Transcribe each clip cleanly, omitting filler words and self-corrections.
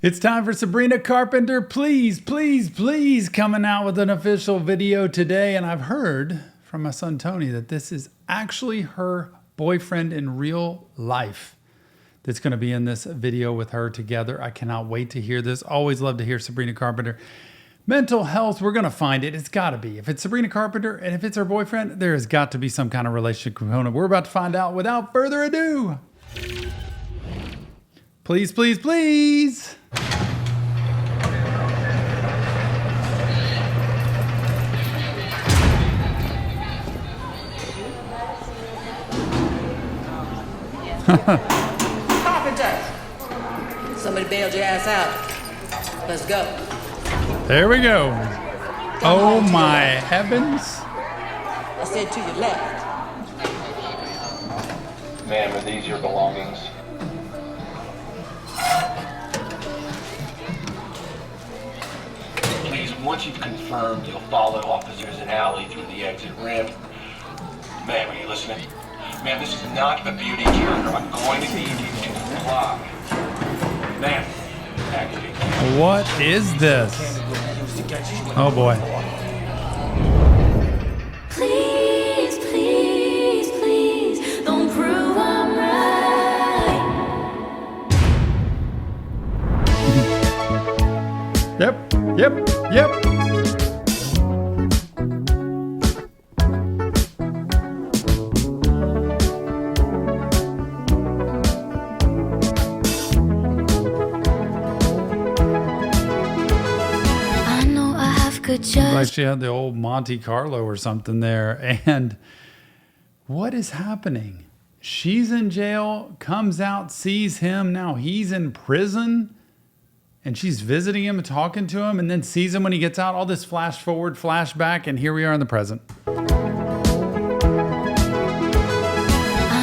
It's time for Sabrina Carpenter. Please coming out with an official video today. And I've heard from my son Tony that this is actually her boyfriend in real life that's going to be in this video with her together. I cannot wait to hear this. Always love to hear Sabrina Carpenter. Mental health, we're going to find it. It's got to be. If it's Sabrina Carpenter and if it's her boyfriend, there has got to be some kind of relationship component. We're about to find out without further ado. Please. Carpenter! Somebody bailed your ass out. Let's go. There we go. Oh my heavens. I said to your left. Ma'am, are these your belongings? Please, once you've confirmed, you'll follow officers in alley through the exit ramp. Ma'am, are you listening? Ma'am, this is not a beauty cure. I'm going to need you to comply. Ma'am, actually. What is this? Oh boy. Please, don't prove I'm right. Yep. I know I have good judgment. Like she had the old Monte Carlo or something there. And what is happening? She's in jail, comes out, sees him. Now he's in prison. And she's visiting him and talking to him, and then sees him when he gets out. All this flash forward, flashback, and here we are in the present. I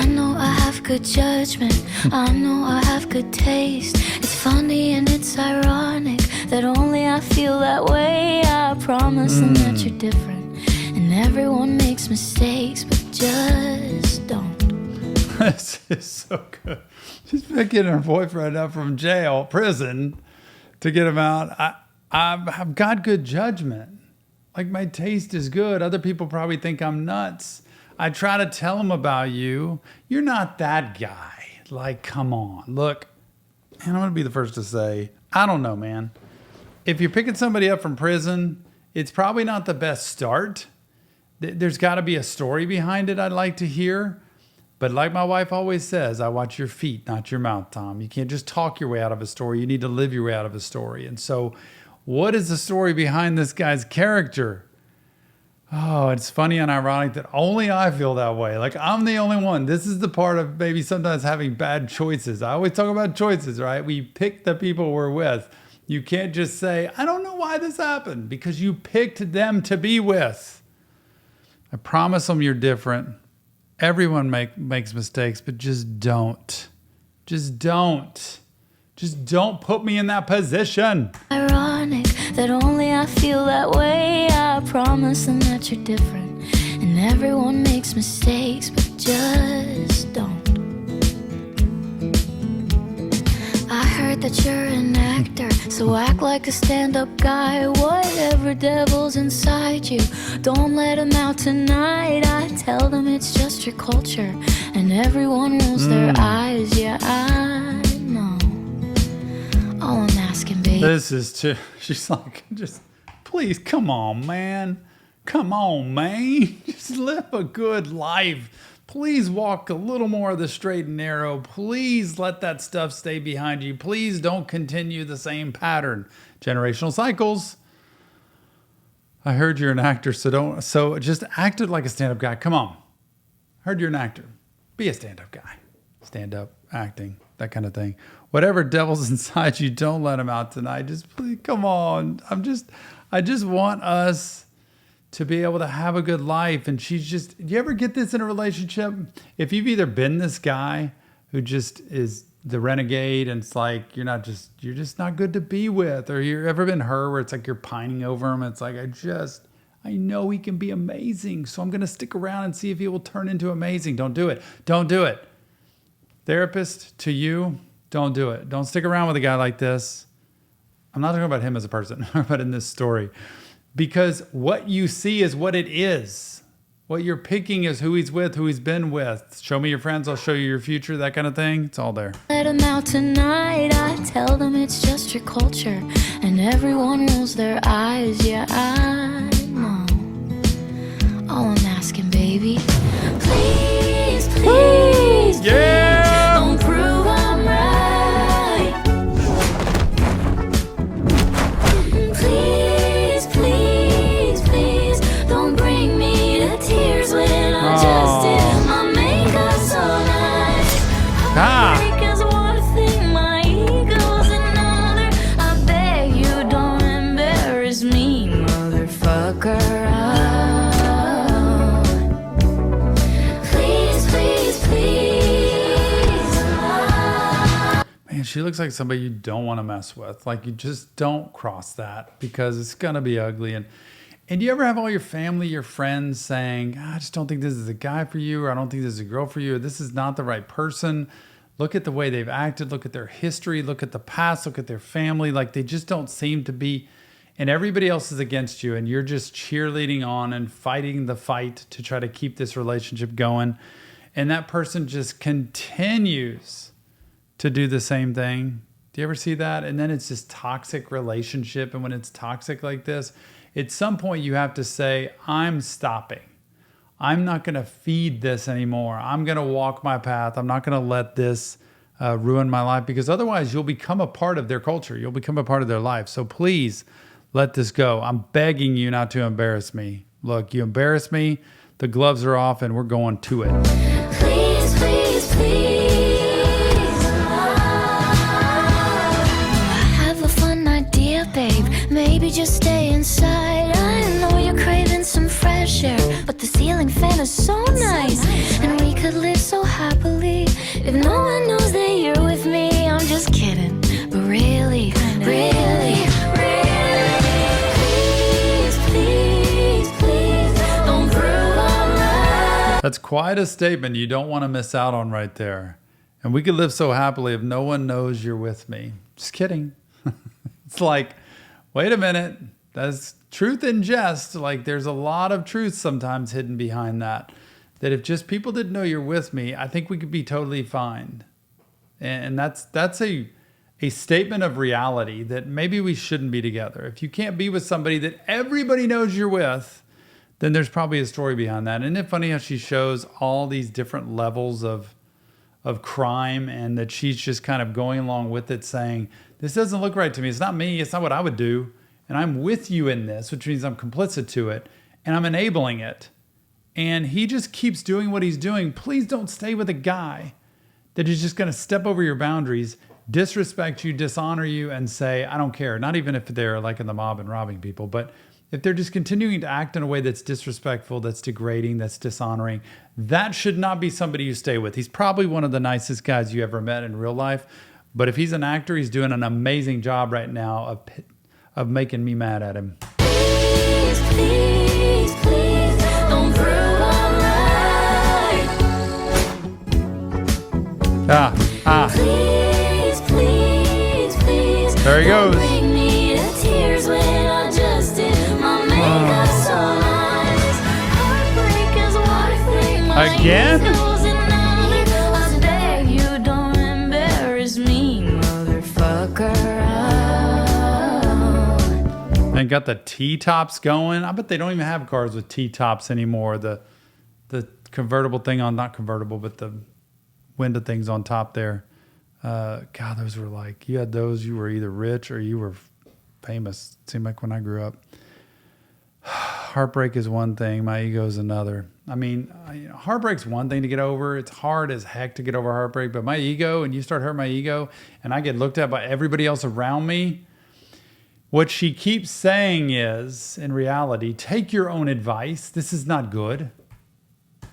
know I have good judgment. I know I have good taste. It's funny and it's ironic that only I feel that way. I promise them that you're different, and everyone makes mistakes, but just don't. This is so good. She's picking her boyfriend up from jail, prison, to get him out. I've got good judgment. Like, my taste is good. Other people probably think I'm nuts. I try to tell them about you. You're not that guy. Like, come on. Look, and I'm going to be the first to say, I don't know, man. If you're picking somebody up from prison, it's probably not the best start. There's got to be a story behind it I'd like to hear. But like my wife always says, I watch your feet, not your mouth, Tom. You can't just talk your way out of a story. You need to live your way out of a story. And so what is the story behind this guy's character? Oh, it's funny and ironic that only I feel that way. Like, I'm the only one. This is the part of maybe sometimes having bad choices. I always talk about choices, right? We pick the people we're with. You can't just say, I don't know why this happened, because you picked them to be with. I promise them you're different. Everyone makes mistakes, but just don't. Just don't put me in that position. Ironic that only I feel that way. I promise them that you're different, and everyone makes mistakes, but just don't. I heard that you're an actor, so act like a stand-up guy. Whatever devil's inside you, don't let them out tonight. I tell them it's just your culture, and everyone rolls their eyes. Yeah, I know. All I'm asking, babe. This is too, she's like, just please, come on, man. Just live a good life. Please walk a little more of the straight and narrow. Please let that stuff stay behind you. Please don't continue the same pattern. Generational cycles. I heard you're an actor, so just act it like a stand-up guy. Come on. Heard you're an actor. Be a stand-up guy. Stand-up, acting, that kind of thing. Whatever devil's inside you, don't let him out tonight. Just please, come on. I just want us to be able to have a good life. And she's just, do you ever get this in a relationship? If you've either been this guy who just is the renegade and it's like, you're just not good to be with, or you've ever been her where it's like you're pining over him. It's like, I know he can be amazing, so I'm going to stick around and see if he will turn into amazing. Don't do it. Therapist, to you, don't do it. Don't stick around with a guy like this. I'm not talking about him as a person, but in this story. Because what you see is what it is. What you're picking is who he's with, who he's been with. Show me your friends, I'll show you your future, that kind of thing. It's all there. Let them out tonight. I tell them it's just your culture, and everyone rolls their eyes. Yeah, I know. All I'm asking, baby, please, please, Yeah! don't prove I'm right. Please, please, please, don't bring me to tears when I just did my makeup so nice. Heartbreak is one thing, my ego's another. I beg you don't embarrass me, motherfucker. Please, please, please. Man, she looks like somebody you don't want to mess with. Like, you just don't cross that because it's going to be ugly. And do you ever have all your family, your friends saying, I just don't think this is a guy for you, or I don't think this is a girl for you, or this is not the right person. Look at the way they've acted. Look at their history. Look at the past. Look at their family. Like, they just don't seem to be, and everybody else is against you, and you're just cheerleading on and fighting the fight to try to keep this relationship going. And that person just continues to do the same thing. Do you ever see that? And then it's this toxic relationship. And when it's toxic like this, at some point you have to say, I'm stopping. I'm not going to feed this anymore. I'm going to walk my path. I'm not going to let this ruin my life, because otherwise you'll become a part of their culture. You'll become a part of their life. So please let this go. I'm begging you not to embarrass me. Look, you embarrass me, the gloves are off, and we're going to it. Please, please, please. I have a fun idea, babe. Maybe just stay inside. I know you're craving some fresh air, but the ceiling fan is so nice. And we could live so happily if no one knows that you're with me. I'm just kidding, but really, really, really. Please, please, please, don't prove I'm right. That's quite a statement you don't want to miss out on right there. And we could live so happily if no one knows you're with me. Just kidding. It's like, wait a minute. That's truth in jest. Like, there's a lot of truth sometimes hidden behind that. That if just people didn't know you're with me, I think we could be totally fine. And that's a statement of reality that maybe we shouldn't be together. If you can't be with somebody that everybody knows you're with, then there's probably a story behind that. Isn't it funny how she shows all these different levels of crime, and that she's just kind of going along with it, saying, this doesn't look right to me. It's not me. It's not what I would do. And I'm with you in this, which means I'm complicit to it, and I'm enabling it. And he just keeps doing what he's doing. Please don't stay with a guy that is just going to step over your boundaries, disrespect you, dishonor you, and say, I don't care. Not even if they're like in the mob and robbing people, but if they're just continuing to act in a way that's disrespectful, that's degrading, that's dishonoring, that should not be somebody you stay with. He's probably one of the nicest guys you ever met in real life. But if he's an actor, he's doing an amazing job right now of making me mad at him. Please, please, please, don't prove I'm right. Please, please, please, There he don't goes. bring me to tears when I just did my makeup so nice. Heartbreak is one thing, my Again? ego's another. I beg you don't embarrass me, motherfucker. And got the T-tops going. I bet they don't even have cars with T-tops anymore. The convertible thing on, not convertible, but the window things on top there. God, those were like, you had those, you were either rich or you were famous. It seemed like when I grew up. Heartbreak is one thing. My ego is another. I mean, heartbreak's one thing to get over. It's hard as heck to get over heartbreak. But my ego, and you start hurting my ego, and I get looked at by everybody else around me, what she keeps saying is, in reality, take your own advice. This is not good.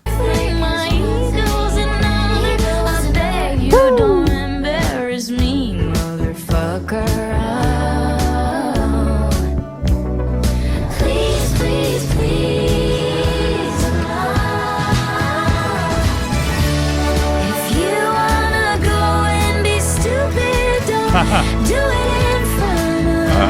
My ego's another. I beg you don't embarrass me, motherfucker. Please, please, please. If you wanna go and be stupid, don't do it in front of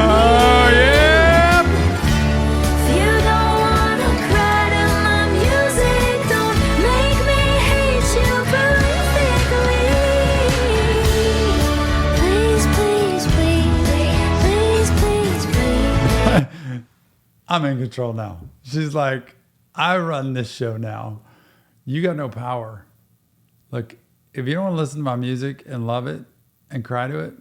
I'm in control now. She's like, I run this show now. You got no power. Look, if you don't want to listen to my music and love it and cry to it,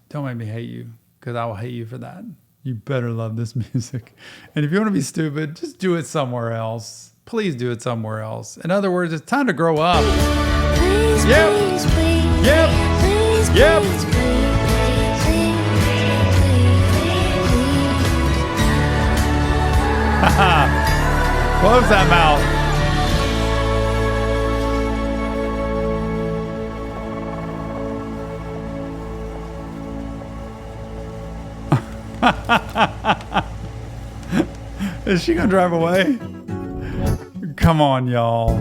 don't make me hate you, because I will hate you for that. You better love this music. And if you want to be stupid, just do it somewhere else. Please do it somewhere else. In other words, it's time to grow up. Please, Yep. please, please. Yep. Please, Yep. please, please, please, Close that mouth. Is she gonna drive away? Come on, y'all.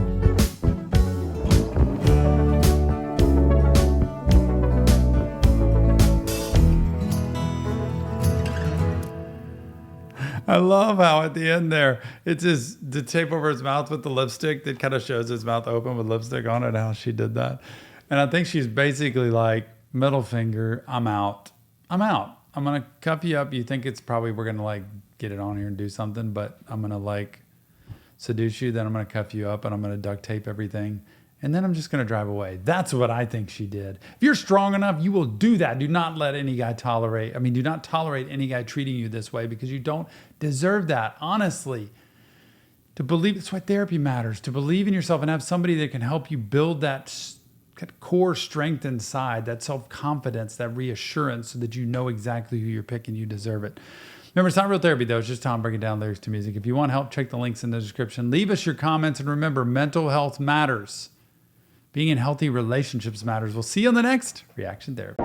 I love how at the end there, it's the tape over his mouth with the lipstick that kind of shows his mouth open with lipstick on it, how she did that. And I think she's basically like, middle finger, I'm out. I'm out. I'm going to cuff you up. You think it's probably we're going to like get it on here and do something, but I'm going to like seduce you. Then I'm going to cuff you up and I'm going to duct tape everything. And then I'm just going to drive away. That's what I think she did. If you're strong enough, you will do that. Do not let any guy do not tolerate any guy treating you this way, because you don't deserve that. Honestly, to believe, that's why therapy matters. To believe in yourself and have somebody that can help you build that core strength inside, that self-confidence, that reassurance, so that you know exactly who you're picking. You deserve it. Remember, it's not real therapy, though. It's just Tom breaking down lyrics to music. If you want help, check the links in the description. Leave us your comments. And remember, mental health matters. Being in healthy relationships matters. We'll see you on the next Reaction Therapy.